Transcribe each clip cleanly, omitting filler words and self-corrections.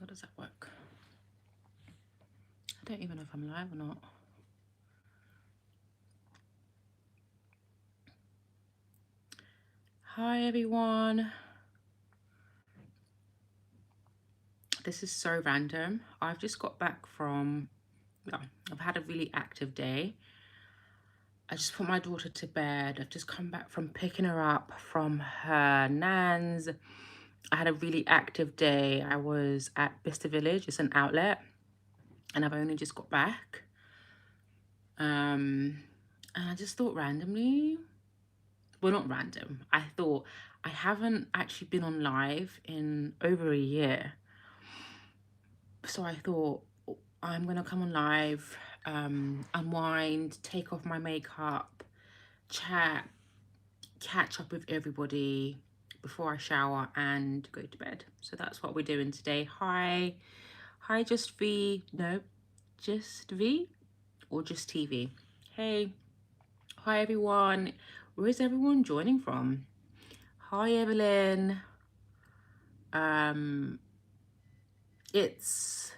How does that work? I don't even know if I'm live or not. Hi everyone. This is so random. I've just got back from, I've had a really active day. I just put my daughter to bed. I've just come back from picking her up from her nan's. I had a really active day. I was at Bicester Village, it's an outlet, and I've only just got back. And I just thought randomly, well, not random, I thought I haven't actually been on live in over a year. So I thought I'm gonna come on live, unwind, take off my makeup, chat, catch up with everybody before I shower and go to bed. So that's what we're doing today. Hi, just V. No, just V or just TV. Hey, hi everyone. Where is everyone joining from? Hi Evelyn. It's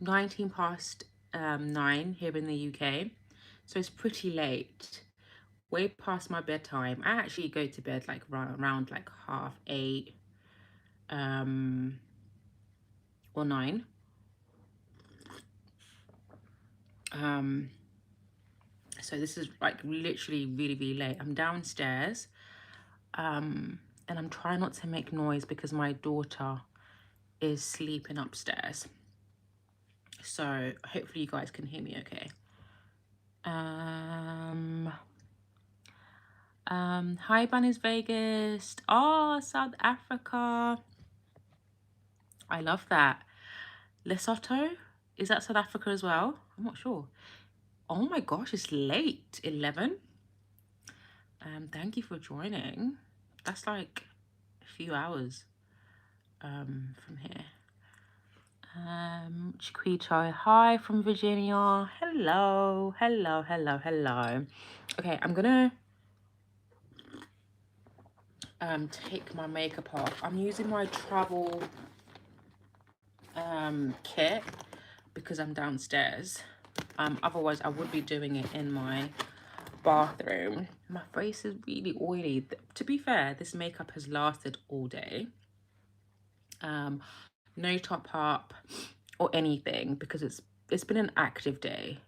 19 past 9 here in the UK, so it's pretty late, way past my bedtime. I actually go to bed like around like 8:30 or 9. So this is like literally really late. I'm downstairs, and I'm trying not to make noise because my daughter is sleeping upstairs, so hopefully you guys can hear me okay. Hi Bunnies Vegas. Oh, South Africa. I love that. Lesotho? Is that South Africa as well? I'm not sure. Oh my gosh, it's late. 11. Thank you for joining. That's like a few hours from here. Chiquito, hi from Virginia. Hello. Okay, I'm gonna take my makeup off. I'm using my travel kit because I'm downstairs. Otherwise I would be doing it in my bathroom. My face is really oily. To be fair, this makeup has lasted all day. No top up or anything because it's been an active day.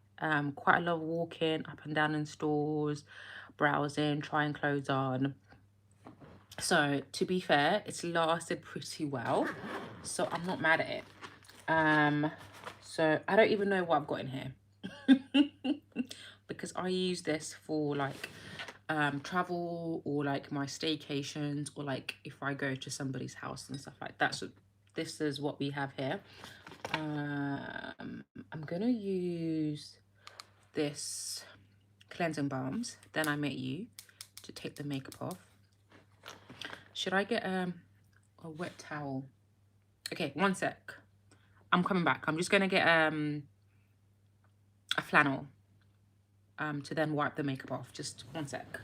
Quite a lot of walking up and down in stores, browsing, trying clothes on. So to be fair, it's lasted pretty well, so I'm not mad at it. So I don't even know what I've got in here because I use this for like travel or like my staycations, or like if I go to somebody's house and stuff like that. So this is what we have here. I'm gonna use this cleansing balms, then I met you, to take the makeup off. Should I get a wet towel? Okay, one sec. I'm coming back. I'm just gonna get a flannel to then wipe the makeup off. Just one sec.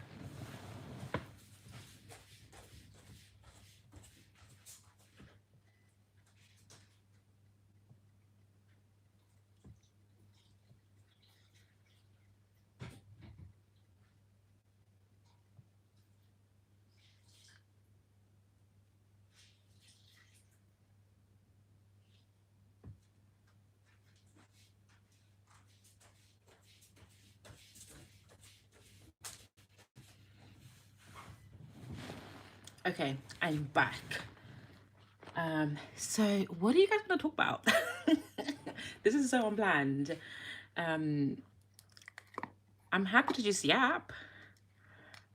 Okay, I'm back. So what are you guys gonna talk about? This is so unplanned. I'm happy to just yap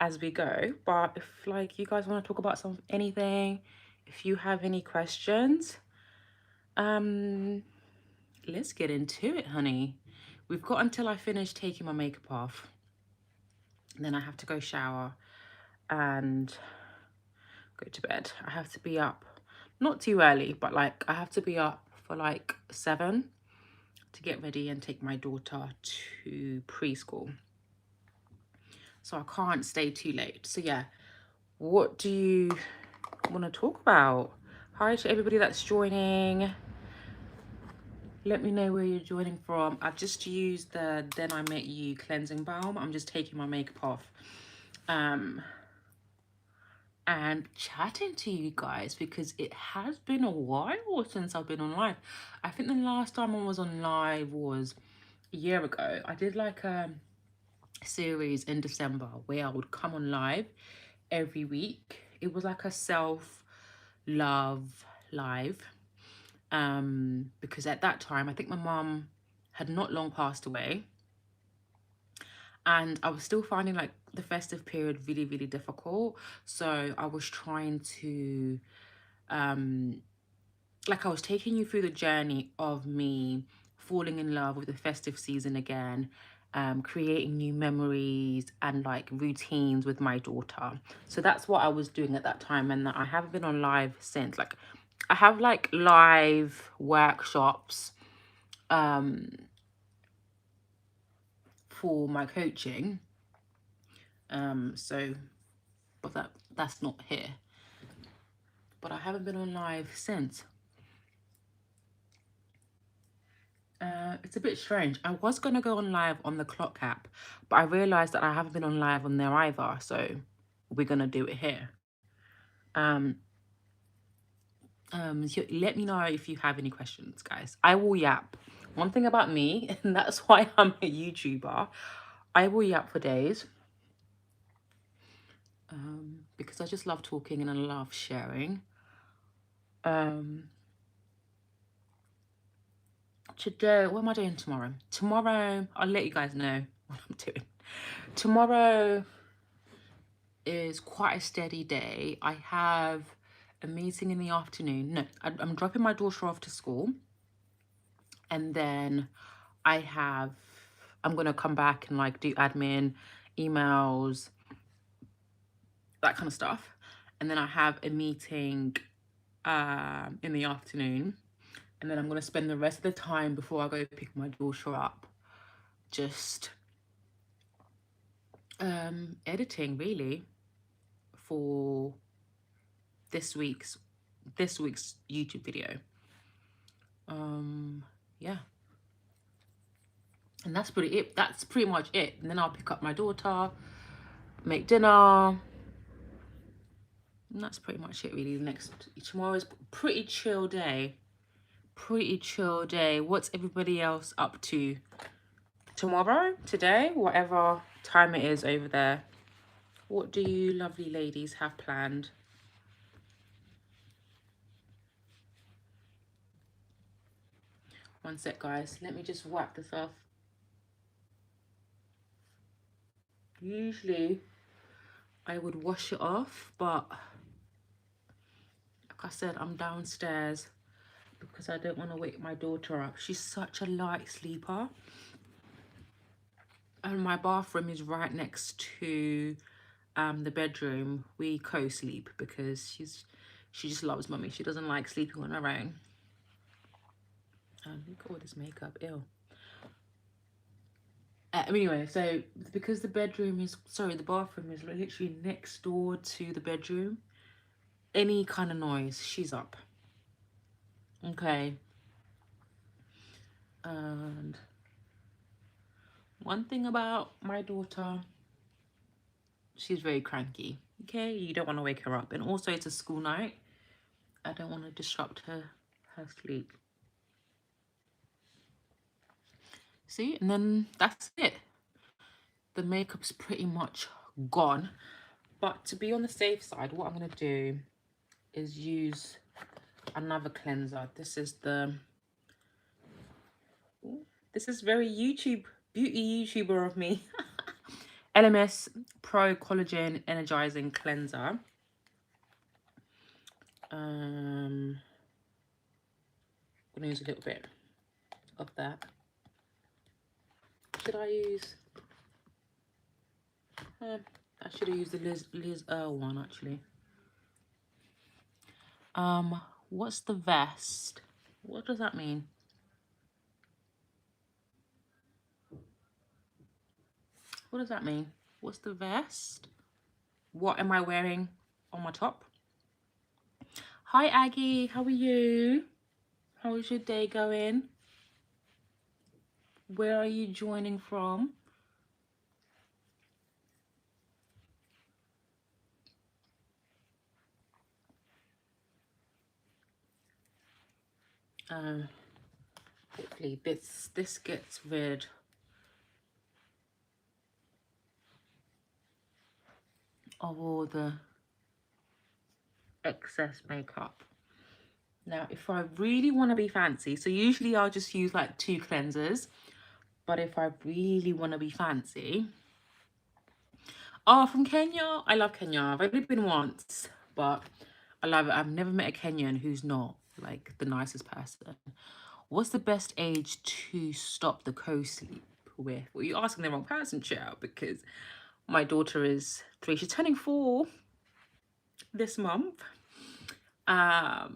as we go, but if like you guys want to talk about anything, if you have any questions, let's get into it, honey. We've got until I finish taking my makeup off, and then I have to go shower and go to bed. I have to be up, not too early, but like I have to be up for like 7 to get ready and take my daughter to preschool. So I can't stay too late. So yeah, what do you want to talk about? Hi to everybody that's joining. Let me know where you're joining from. I've just used the Then I Met You cleansing balm. I'm just taking my makeup off. And chatting to you guys because it has been a while since I've been on live. I think the last time I was on live was a year ago. I did like a series in December where I would come on live every week. It was like a self-love live. Because at that time I think my mum had not long passed away, and I was still finding like the festive period really, really difficult. So I was trying to like I was taking you through the journey of me falling in love with the festive season again, creating new memories and like routines with my daughter. So that's what I was doing at that time, and I haven't been on live since. Like I have like live workshops for my coaching. So but that's not here. But I haven't been on live since. It's a bit strange. I was gonna go on live on the Clock app, but I realized that I haven't been on live on there either. So we're gonna do it here. So let me know if you have any questions, guys. I will yap. One thing about me, and that's why I'm a YouTuber, I will yap for days. Because I just love talking and I love sharing. Today, what am I doing tomorrow? Tomorrow, I'll let you guys know what I'm doing. Tomorrow is quite a steady day. I have a meeting in the afternoon. No, I'm dropping my daughter off to school. And then I'm going to come back and like do admin, emails, that kind of stuff. And then I have a meeting in the afternoon. And then I'm going to spend the rest of the time before I go pick my daughter up just editing really for this week's YouTube video. Yeah, and that's pretty much it. And then I'll pick up my daughter, make dinner, and that's pretty much it really. Tomorrow's pretty chill day. What's everybody else up to tomorrow, today, whatever time it is over there? What do you lovely ladies have planned? One sec, guys. Let me just wipe this off. Usually I would wash it off, but like I said, I'm downstairs because I don't want to wake my daughter up. She's such a light sleeper. And my bathroom is right next to the bedroom. We co-sleep because she just loves mummy. She doesn't like sleeping on her own. Look at all this makeup, ew. Anyway, so because the bathroom is literally next door to the bedroom, any kind of noise, she's up. Okay. And one thing about my daughter, she's very cranky. Okay, you don't want to wake her up. And also it's a school night. I don't want to disrupt her sleep. See, and then that's it. The makeup's pretty much gone. But to be on the safe side, what I'm going to do is use another cleanser. This is very beauty YouTuber of me. LMS Pro Collagen Energizing Cleanser. I'm gonna use a little bit of that. Should I use? I should have used the Liz Earl one actually. What's the vest? What does that mean? What does that mean? What's the vest? What am I wearing on my top? Hi Aggie, how are you? How is your day going? Where are you joining from? Um, Hopefully this gets rid of all the excess makeup. Now, if I really want to be fancy, so usually I'll just use like 2 cleansers, but if I really want to be fancy, oh, from Kenya, I love Kenya. I've only been once, but I love it. I've never met a Kenyan who's not like the nicest person. What's the best age to stop the co-sleep with? Well, you're asking the wrong person, child, because my daughter is 3. She's turning 4 this month.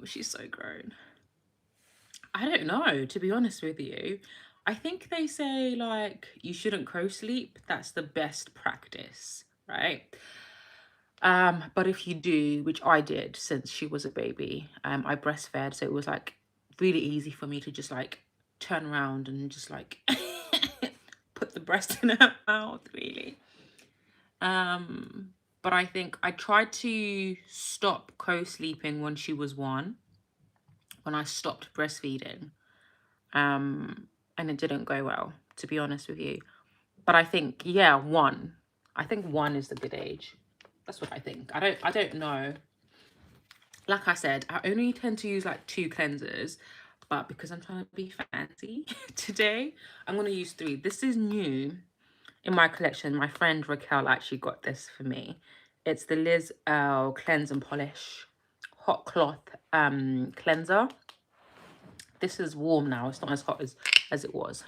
She's so grown. I don't know, to be honest with you. I think they say like you shouldn't co-sleep. That's the best practice, right? But if you do, which I did since she was a baby, I breastfed, so it was like really easy for me to just like turn around and just like put the breast in her mouth, really. But I think I tried to stop co-sleeping when she was 1, when I stopped breastfeeding. And it didn't go well, to be honest with you. But I think, yeah, 1. I think 1 is the good age. That's what I think. I don't know. Like I said, I only tend to use like 2 cleansers, but because I'm trying to be fancy today, I'm going to use 3. This is new in my collection. My friend Raquel actually got this for me. It's the Liz Earle Cleanse and Polish Hot Cloth cleanser. This is warm now. It's not as hot as it was.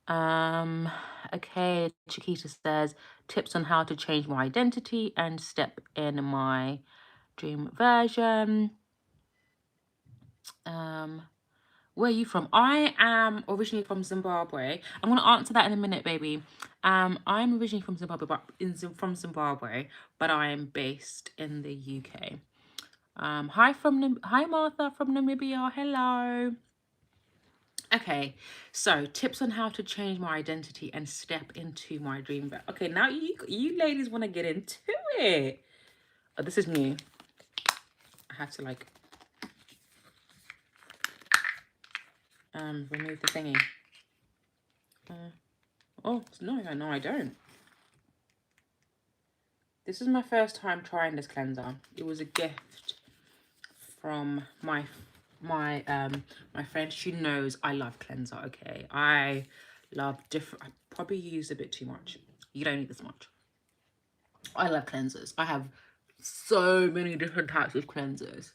Okay, Chiquita says, tips on how to change my identity and step in my dream version. Where are you from? I am originally from Zimbabwe. I'm going to answer that in a minute, baby. I'm originally from Zimbabwe, but I am based in the UK. Hi Martha from Namibia. Hello. Okay, so tips on how to change my identity and step into my dream. Okay, now you ladies want to get into it. Oh, this is new. I have to like remove the thingy. Oh no, I don't. This is my first time trying this cleanser. It was a gift from my friend. She knows I love cleanser. Okay, I love different. I probably use a bit too much. You don't need this much. I love cleansers. I have so many different types of cleansers.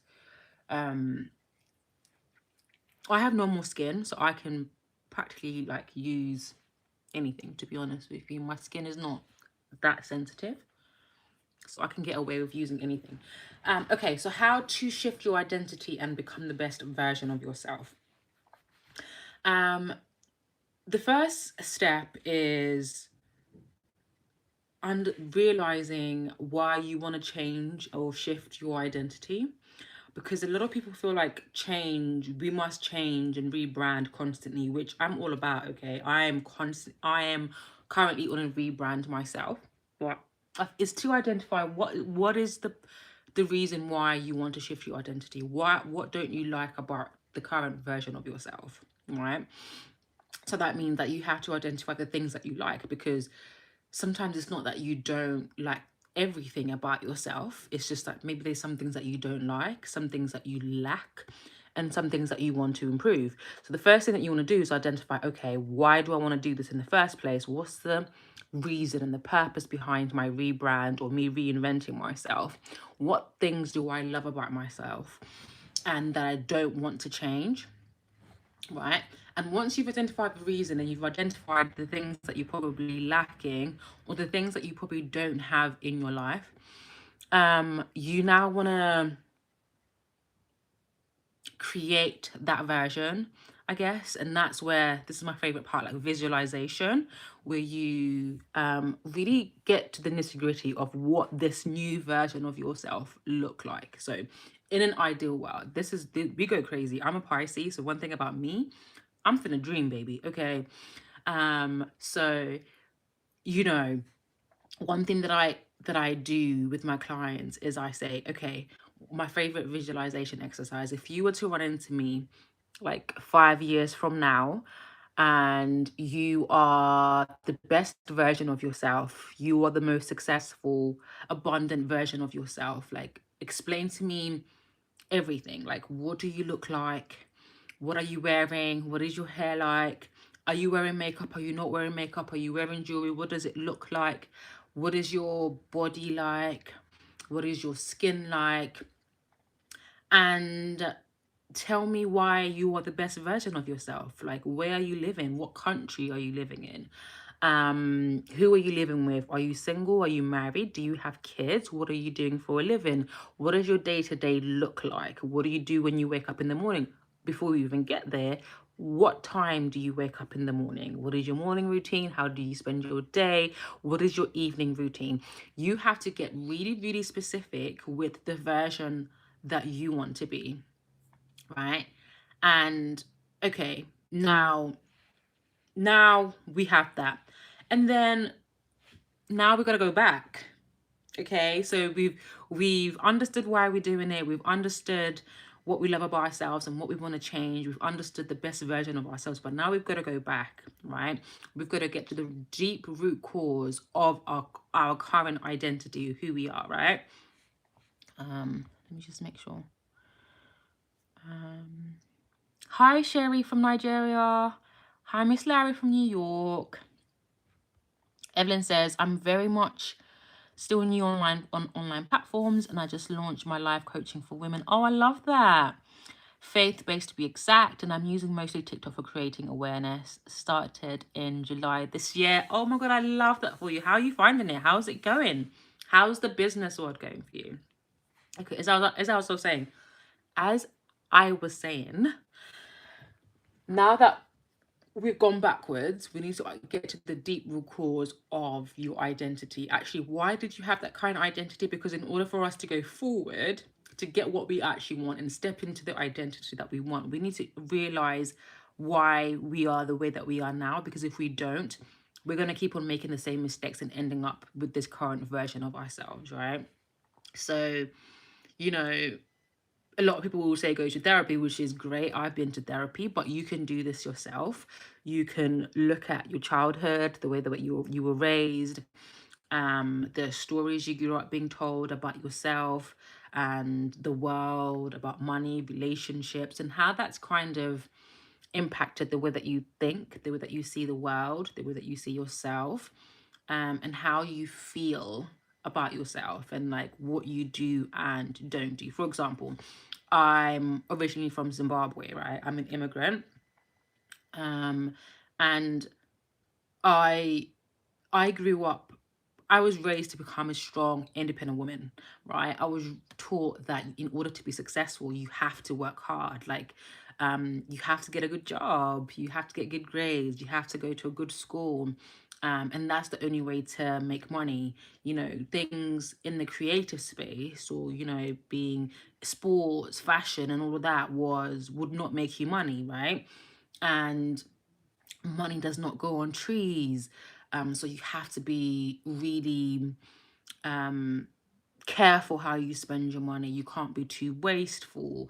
I have normal skin, so I can practically like use anything, to be honest with you. My skin is not that sensitive, so I can get away with using anything. Okay, so how to shift your identity and become the best version of yourself. The first step is realizing why you want to change or shift your identity, because a lot of people feel like we must change and rebrand constantly, which I'm all about. Okay, I am currently on a rebrand myself, but it's to identify what is the reason why you want to shift your identity. What don't you like about the current version of yourself, right? So that means that you have to identify the things that you like, because sometimes it's not that you don't like everything about yourself. It's just that maybe there's some things that you don't like, some things that you lack, and some things that you want to improve. So the first thing that you want to do is identify, okay, why do I want to do this in the first place? What's the reason and the purpose behind my rebrand or me reinventing myself? What things do I love about myself and that I don't want to change? Right? And once you've identified the reason and you've identified the things that you're probably lacking or the things that you probably don't have in your life, you now want to create that version, I guess. And that's where, this is my favorite part, like visualization, where you really get to the nitty gritty of what this new version of yourself look like. So in an ideal world, we go crazy. I'm a Pisces, so one thing about me, I'm finna dream, baby. Okay. So you know, one thing that I do with my clients is I say, okay, my favorite visualization exercise, if you were to run into me like 5 years from now, and you are the best version of yourself, you are the most successful, abundant version of yourself, like explain to me everything. Like, what do you look like? What are you wearing? What is your hair like? Are you wearing makeup? Are you not wearing makeup? Are you wearing jewelry? What does it look like? What is your body like? What is your skin like? And tell me why you are the best version of yourself. Like, where are you living? What country are you living in? Who are you living with? Are you single? Are you married? Do you have kids? What are you doing for a living? What does your day-to-day look like? What do you do when you wake up in the morning? Before you even get there, what time do you wake up in the morning? What is your morning routine? How do you spend your day? What is your evening routine? You have to get really, really specific with the version that you want to be, right? And okay, now we have that. And then now we got to go back. Okay, so we've understood why we're doing it. We've understood what we love about ourselves and what we want to change. We've understood the best version of ourselves, but now we've got to go back, right? We've got to get to the deep root cause of our current identity, who we are, right? Let me just make sure. Hi, Sherry from Nigeria. Hi, Miss Larry from New York. Evelyn says, I'm very much still new on online platforms, and I just launched my live coaching for women. Oh, I love that. Faith-based to be exact, and I'm using mostly TikTok for creating awareness. Started in July this year. Oh my God, I love that for you. How are you finding it? How's it going? How's the business world going for you? Okay, as I was saying, now that we've gone backwards, we need to get to the deep root cause of your identity. Actually, why did you have that kind of identity? Because in order for us to go forward, to get what we actually want and step into the identity that we want, we need to realize why we are the way that we are now. Because if we don't, we're going to keep on making the same mistakes and ending up with this current version of ourselves, right? So, you know, a lot of people will say go to therapy, which is great. I've been to therapy, but you can do this yourself. You can look at your childhood, the way that you were raised, the stories you grew up being told about yourself and the world, about money, relationships, and how that's kind of impacted the way that you think, the way that you see the world, the way that you see yourself, and how you feel about yourself and like what you do and don't do. For example, I'm originally from Zimbabwe, right? I'm an immigrant. And I I grew up, I was raised to become a strong, independent woman, right? I was taught that in order to be successful, you have to work hard. Like, you have to get a good job, you have to get good grades, you have to go to a good school. And that's the only way to make money. You know, things in the creative space or, you know, being sports, fashion, and all of that would not make you money, right? And money does not grow on trees. So you have to be really careful how you spend your money. You can't be too wasteful.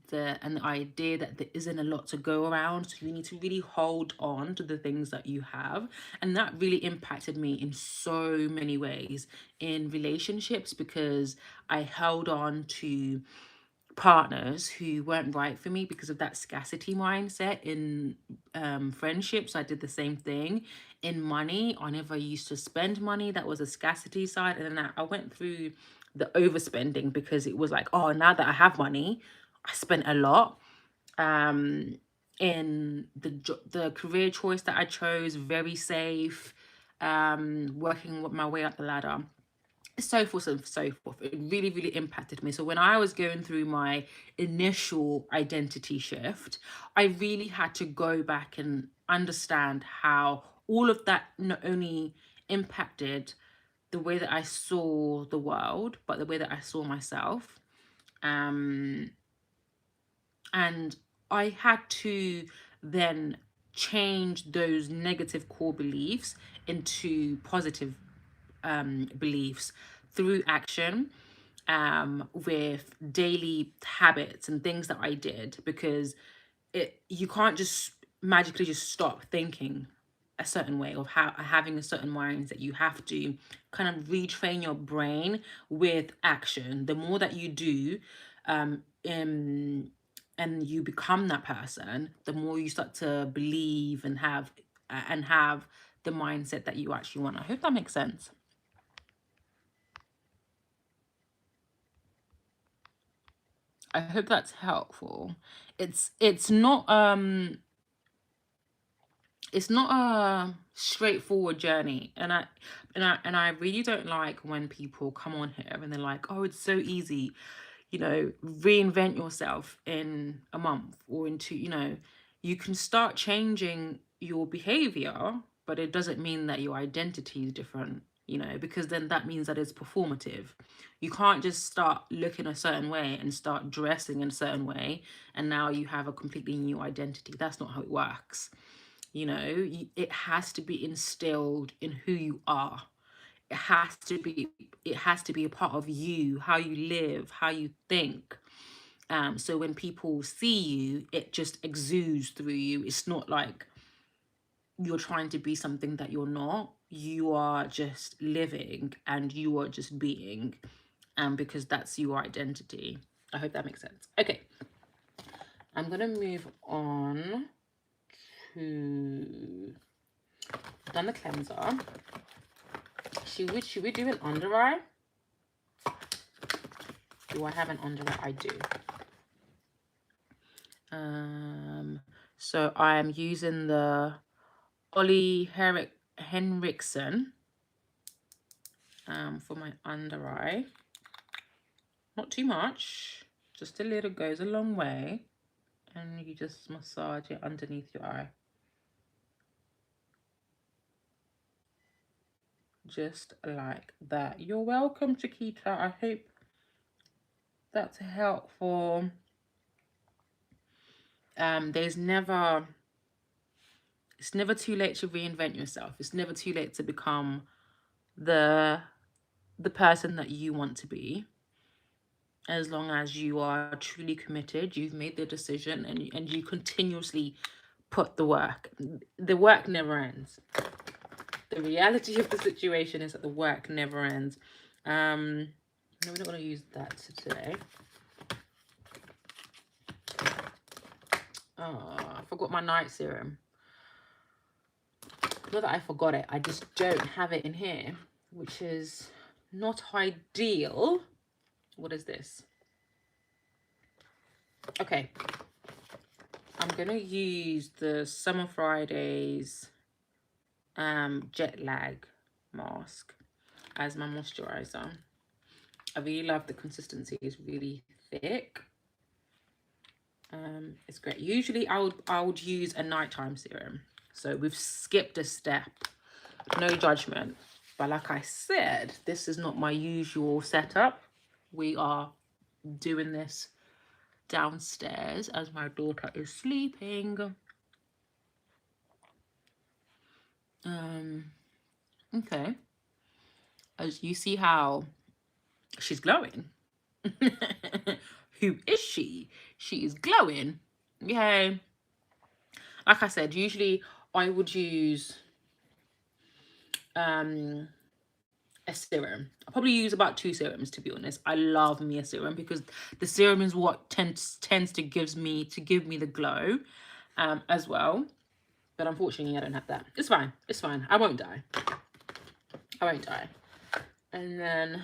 The idea that there isn't a lot to go around, so you need to really hold on to the things that you have. And that really impacted me in so many ways in relationships, because I held on to partners who weren't right for me because of that scarcity mindset. In friendships, I did the same thing. In money, I never used to spend money. That was a scarcity side. And then I went through the overspending because it was like, oh, now that I have money, I spent a lot. In the career choice that I chose, very safe, working my way up the ladder, so forth and so forth. It really, really impacted me. So when I was going through my initial identity shift, I really had to go back and understand how all of that not only impacted the way that I saw the world, but the way that I saw myself. Um, and I had to then change those negative core beliefs into positive beliefs through action, with daily habits and things that I did, because you can't just magically just stop thinking a certain way, of having a certain mindset. You have to kind of retrain your brain with action. The more that you do, in and you become that person, the more you start to believe and have the mindset that you actually want. I hope that makes sense. I hope that's helpful. It's not a straightforward journey, and I really don't like when people come on here and they're like, oh, it's so easy, reinvent yourself in a month or in two. You can start changing your behavior, but it doesn't mean that your identity is different, because then that means that it's performative. You can't just start looking a certain way and start dressing in a certain way and now you have a completely new identity. That's not how it works. It has to be instilled in who you are. It has to be a part of you, how you live, how you think. So when people see you, it just exudes through you. It's not like you're trying to be something that you're not. You are just living and you are just being, because that's your identity. I hope that makes sense. Okay, I'm gonna move on to done the cleanser. Should we do an under eye? Do I have an under eye? I do. So I am using the Ollie Henriksen for my under eye. Not too much, just a little goes a long way. And you just massage it underneath your eye. Just like that. You're welcome, Chiquita. I hope that's helpful. It's never too late to reinvent yourself. It's never too late to become the person that you want to be, as long as you are truly committed. You've made the decision, and you continuously put the work. The work never ends. The reality of the situation is that the work never ends. No, we're not going to use that today. Oh, I forgot my night serum. Not that I forgot it, I just don't have it in here, which is not ideal. What is this? Okay, I'm gonna use the Summer Fridays jet lag mask as my moisturizer. I really love the consistency. It's really thick. It's great. Usually I would use a nighttime serum, so we've skipped a step. No judgment, but like I said, this is not my usual setup. We are doing this downstairs as my daughter is sleeping. Okay, as you see how she's glowing. Who is she? She is glowing. Okay, like I said, usually I would use a serum. I probably use about 2 serums, to be honest. I love me a serum because the serum is what tends to give me the glow, as well. But unfortunately, I don't have that. It's fine. It's fine. I won't die. I won't die. And then,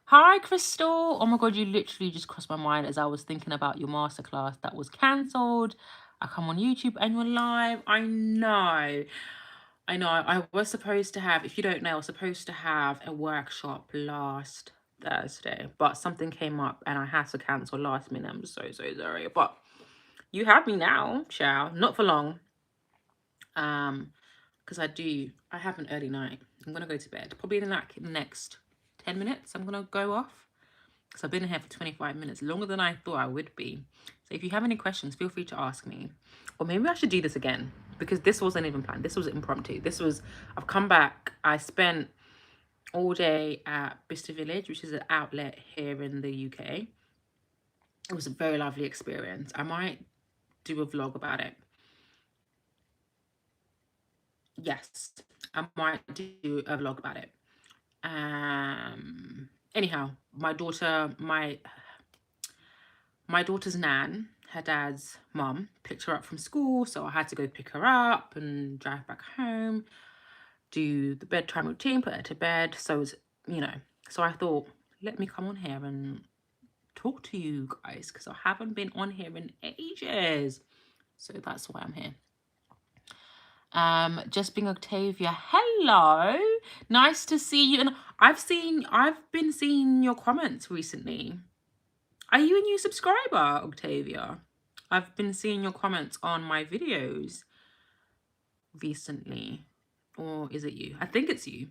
hi, Crystal. Oh my God, you literally just crossed my mind as I was thinking about your masterclass that was cancelled. I come on YouTube and you're live. I know. I was supposed to have, if you don't know, I was supposed to have a workshop last Thursday, but something came up and I had to cancel last minute. I'm so sorry. But you have me now, chow. Not for long. Because I have an early night. I'm gonna go to bed. Probably in the next 10 minutes, I'm going to go off. Because I've been here for 25 minutes, longer than I thought I would be. So if you have any questions, feel free to ask me. Or maybe I should do this again, because this wasn't even planned. This was impromptu. I've come back. I spent all day at Bicester Village, which is an outlet here in the UK. It was a very lovely experience. I might do a vlog about it. Yes, I might do a vlog about it. Anyhow, my daughter's nan, her dad's mum, picked her up from school, so I had to go pick her up and drive back home, do the bedtime routine, put her to bed. So so I thought, let me come on here and talk to you guys, because I haven't been on here in ages. So that's why I'm here. Just being Octavia, hello, nice to see you. And I've been seeing your comments recently. Are you a new subscriber, Octavia? I've been seeing your comments on my videos recently. Or is it you? I think it's you.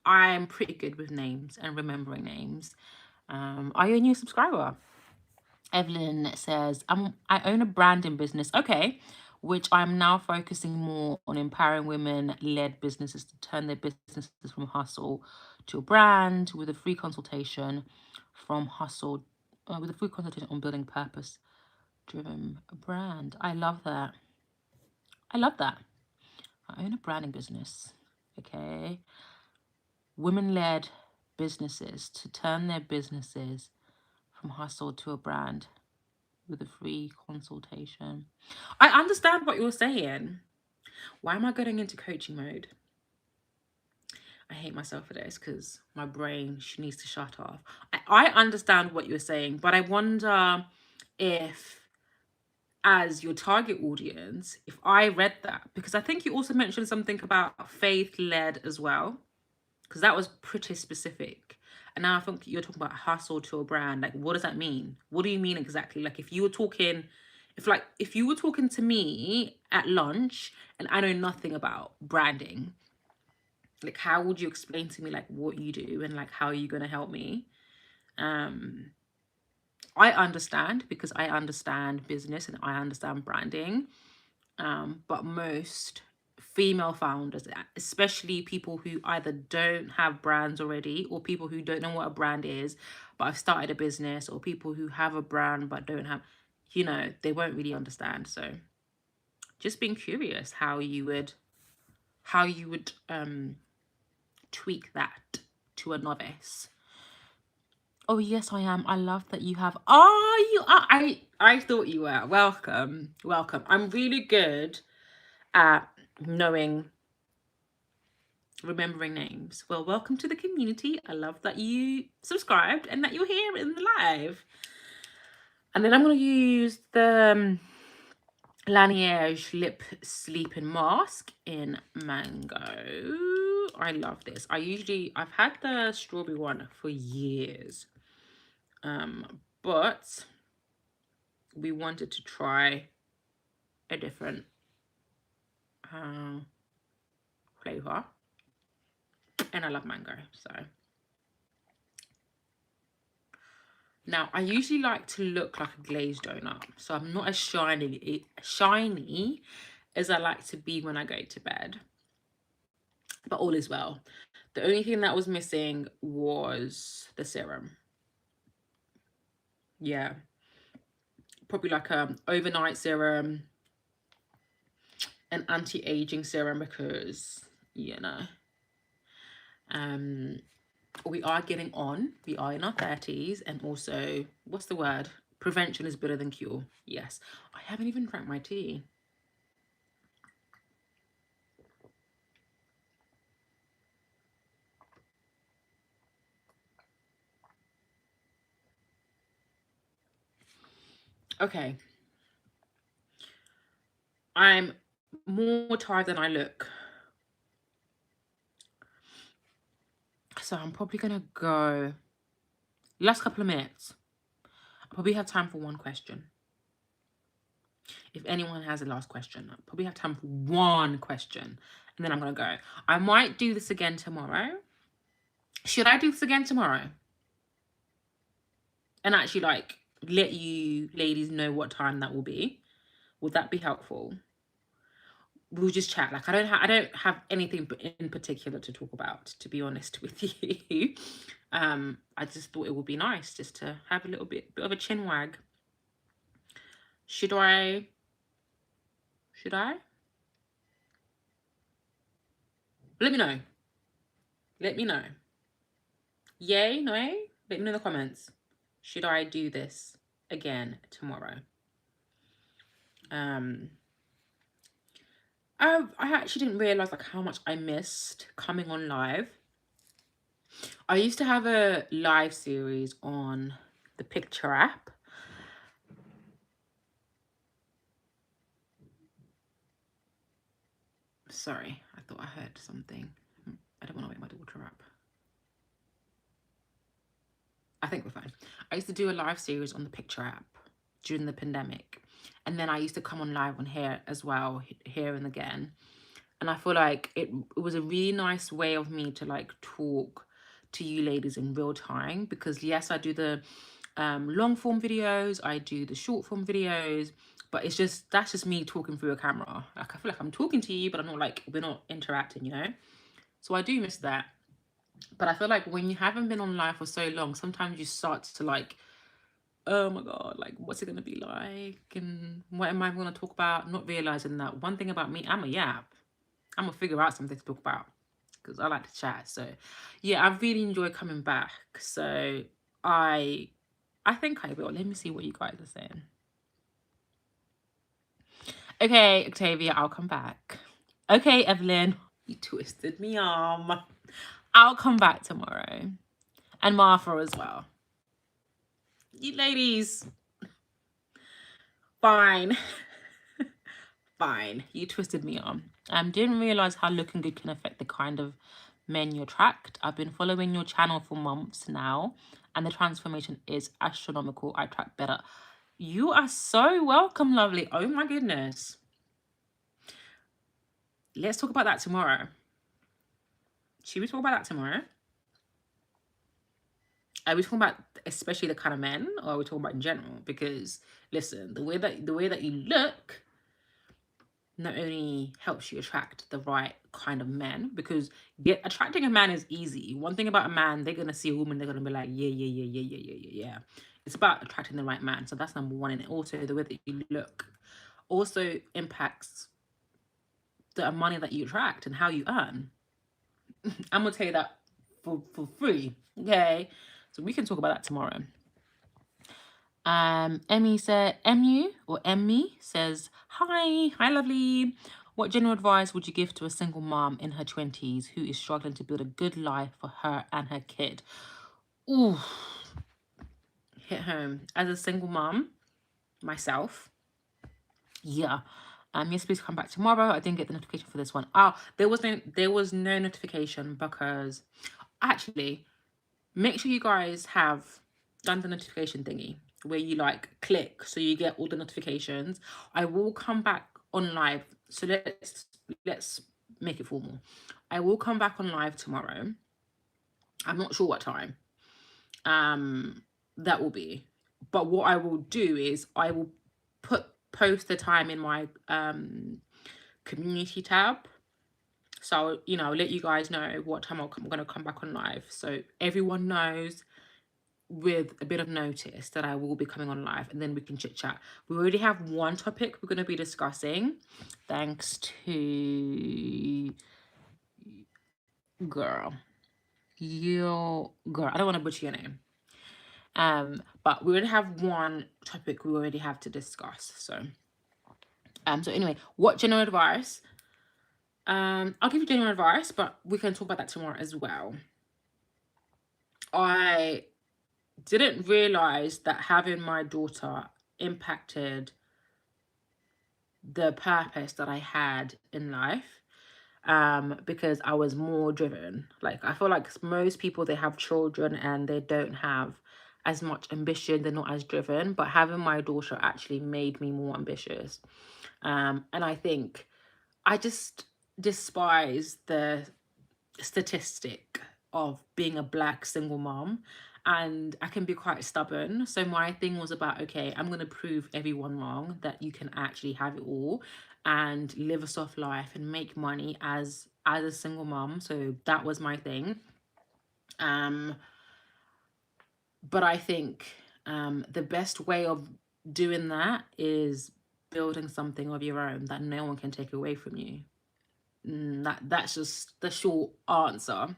I'm pretty good with names and remembering names. Are you a new subscriber? Evelyn says, I own a branding business. Okay. Which I'm now focusing more on empowering women-led businesses to turn their businesses from hustle to a brand with a free consultation on building purpose-driven brand. I love that. I own a branding business. Okay. Women-led businesses to turn their businesses from hustle to a brand with a free consultation. I understand what you're saying. Why am I getting into coaching mode? I hate myself for this because my brain needs to shut off. I understand what you're saying, but I wonder if, as your target audience, if I read that, because I think you also mentioned something about faith-led as well, because that was pretty specific. And now I think you're talking about hustle to a brand. Like, what does that mean? What do you mean exactly? Like, if you were talking to me at lunch and I know nothing about branding, like, how would you explain to me, like, what you do and, like, how are you going to help me? I understand, because I understand business and I understand branding. But most female founders, especially people who either don't have brands already, or people who don't know what a brand is but have started a business, or people who have a brand but don't have, they won't really understand. So just being curious how you would tweak that to a novice. Oh yes, I am. I love that you have. Oh, you are. I thought you were. Welcome. I'm really good at remembering names. Well, welcome to the community. I love that you subscribed and that you're here in the live. And then I'm going to use the Laneige lip sleeping mask in mango. I love this. I've had the strawberry one for years, but we wanted to try a different flavor, and I love mango. So now I usually like to look like a glazed donut, so I'm not as shiny as I like to be when I go to bed, but all is well. The only thing that was missing was the serum. Yeah, probably like a overnight serum, an anti-aging serum, because we are getting on. We are in our 30s, and also, what's the word? Prevention is better than cure. Yes. I haven't even drank my tea. Okay. I'm more tired than I look. So I'm probably going to go. Last couple of minutes. I probably have time for one question. If anyone has a last question, I probably have time for one question. And then I'm going to go. I might do this again tomorrow. Should I do this again tomorrow? And actually, like, let you ladies know what time that will be? Would that be helpful? We'll just chat. Like, I don't have anything in particular to talk about, to be honest with you. I just thought it would be nice just to have a little bit of a chin wag. Should I? Should I? Let me know. Let me know. Yay, no? Let me know in the comments. Should I do this again tomorrow? I actually didn't realize like how much I missed coming on live. I used to have a live series on the Picture app. Sorry, I thought I heard something. I don't want to wake my daughter up. I think we're fine. I used to do a live series on the Picture app during the pandemic. And then I used to come on live on here as well, here and again. And I feel like it was a really nice way of me to like talk to you ladies in real time, because yes, I do the long form videos, I do the short form videos, but that's just me talking through a camera. Like I feel like I'm talking to you, but I'm not like, we're not interacting, you know? So I do miss that. But I feel like when you haven't been on live for so long, sometimes you start to like, oh my God, like what's it gonna be like? And what am I gonna talk about? Not realizing that one thing about me, I'm a yap. I'm gonna figure out something to talk about because I like to chat. So yeah, I really enjoy coming back. So I think I will. Let me see what you guys are saying. Okay, Octavia, I'll come back. Okay, Evelyn, you twisted me arm. I'll come back tomorrow. And Martha as well. You ladies. Fine. Fine. You twisted me arm. Didn't realize how looking good can affect the kind of men you attract. I've been following your channel for months now, and the transformation is astronomical. I attract better. You are so welcome, lovely. Oh my goodness. Let's talk about that tomorrow. Should we talk about that tomorrow? Are we talking about especially the kind of men, or are we talking about in general? Because listen, the way that you look not only helps you attract the right kind of men, because attracting a man is easy. One thing about a man, they're gonna see a woman, they're gonna be like, yeah, yeah, yeah, yeah, yeah, yeah, yeah, yeah. It's about attracting the right man. So that's number one. And also the way that you look also impacts the money that you attract and how you earn. I'm gonna tell you that for free. Okay. So we can talk about that tomorrow. Emmy says, hi, lovely. What general advice would you give to a single mom in her 20s who is struggling to build a good life for her and her kid? Ooh, hit home. As a single mom, myself, yeah. Yes, please come back tomorrow. I didn't get the notification for this one. Oh, there was no notification because actually, make sure you guys have done the notification thingy where you like click so you get all the notifications. I will come back on live. So let's make it formal. I will come back on live tomorrow. I'm not sure what time that will be. But what I will do is I will post the time in my community tab. So, you know, I'll let you guys know what time I'm going to come back on live. So everyone knows with a bit of notice that I will be coming on live, and then we can chit chat. We already have one topic we're going to be discussing, thanks to girl. I don't want to butcher your name. But we already have one topic we already have to discuss. So anyway, what general advice? I'll give you general advice, but we can talk about that tomorrow as well. I didn't realize that having my daughter impacted the purpose that I had in life, because I was more driven. Like, I feel like most people, they have children and they don't have as much ambition, they're not as driven, but having my daughter actually made me more ambitious. And I think I just despise the statistic of being a Black single mom, and I can be quite stubborn. So my thing was about, okay, I'm going to prove everyone wrong that you can actually have it all and live a soft life and make money as a single mom. So that was my thing. But I think the best way of doing that is building something of your own that no one can take away from you. That's just the short answer.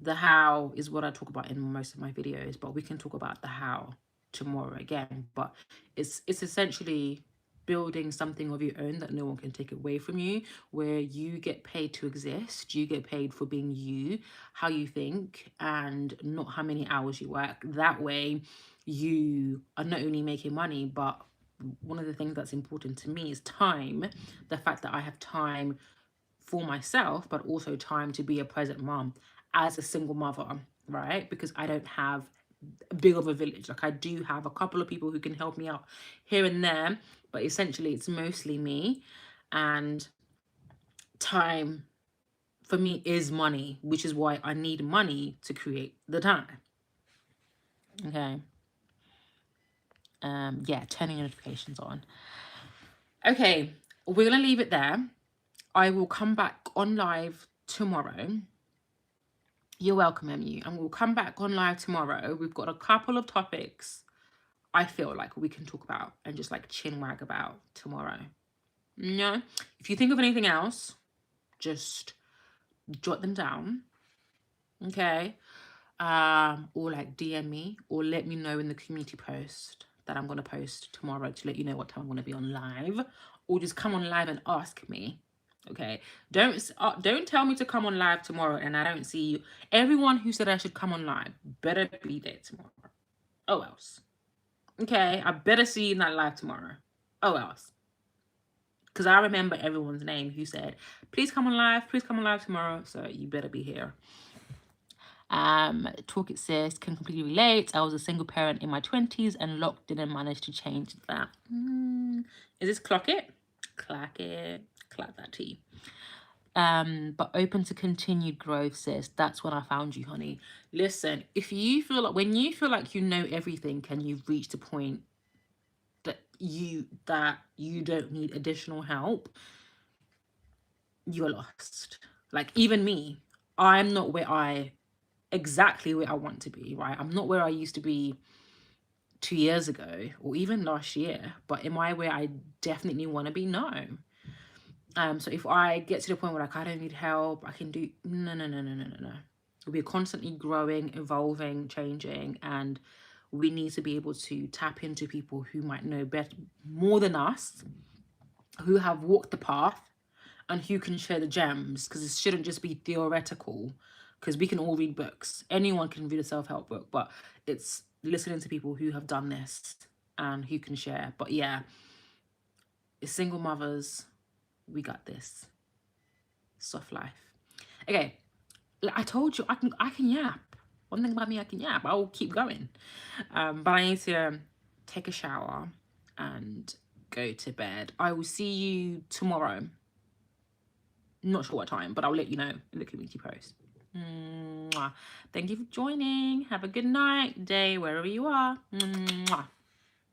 The how is what I talk about in most of my videos, but we can talk about the how tomorrow again. But it's essentially building something of your own that no one can take away from you, where you get paid to exist, you get paid for being you, how you think, and not how many hours you work. That way you are not only making money, but one of the things that's important to me is time. The fact that I have time for myself, but also time to be a present mom as a single mother, right? Because I don't have a big of a village. Like, I do have a couple of people who can help me out here and there, but essentially it's mostly me. And time for me is money, which is why I need money to create the time. Okay. Yeah, turning notifications on. Okay, we're gonna leave it there. I will come back on live tomorrow. You're welcome, MU. And we'll come back on live tomorrow. We've got a couple of topics I feel like we can talk about and just like chin wag about tomorrow. No, if you think of anything else, just jot them down. Okay. Or like DM me or let me know in the community post that I'm gonna post tomorrow to let you know what time I'm gonna be on live, or just come on live and ask me. Okay, don't tell me to come on live tomorrow and I don't see you. Everyone who said I should come on live better be there tomorrow. Oh else. Okay, I better see you in that live tomorrow. Oh else. Because I remember everyone's name who said, please come on live tomorrow. So you better be here. Talk It Sis can completely relate. I was a single parent in my 20s and locked didn't manage to change that. Is this Clock It? Clack it. Clap that tea. But open to continued growth, sis. That's when I found you, honey. Listen, if you feel like, when you feel like you know everything and you've reached a point that you don't need additional help, you're lost. Like, even me, I'm not exactly where I want to be, right? I'm not where I used to be 2 years ago or even last year, but am I where I definitely want to be? No. So if I get to the point where like I don't need help, I can do no. We're constantly growing, evolving, changing, and we need to be able to tap into people who might know better, more than us, who have walked the path, and who can share the gems, because it shouldn't just be theoretical, because we can all read books. Anyone can read a self-help book, but it's listening to people who have done this and who can share. But yeah, it's single mothers, we got this. Soft life. Okay, I told you I can yap. One thing about me, I can yap. I will keep going. But I need to take a shower and go to bed. I will see you tomorrow. Not sure what time, but I'll let you know in the community post. Mwah. Thank you for joining. Have a good night, day, wherever you are. Mwah.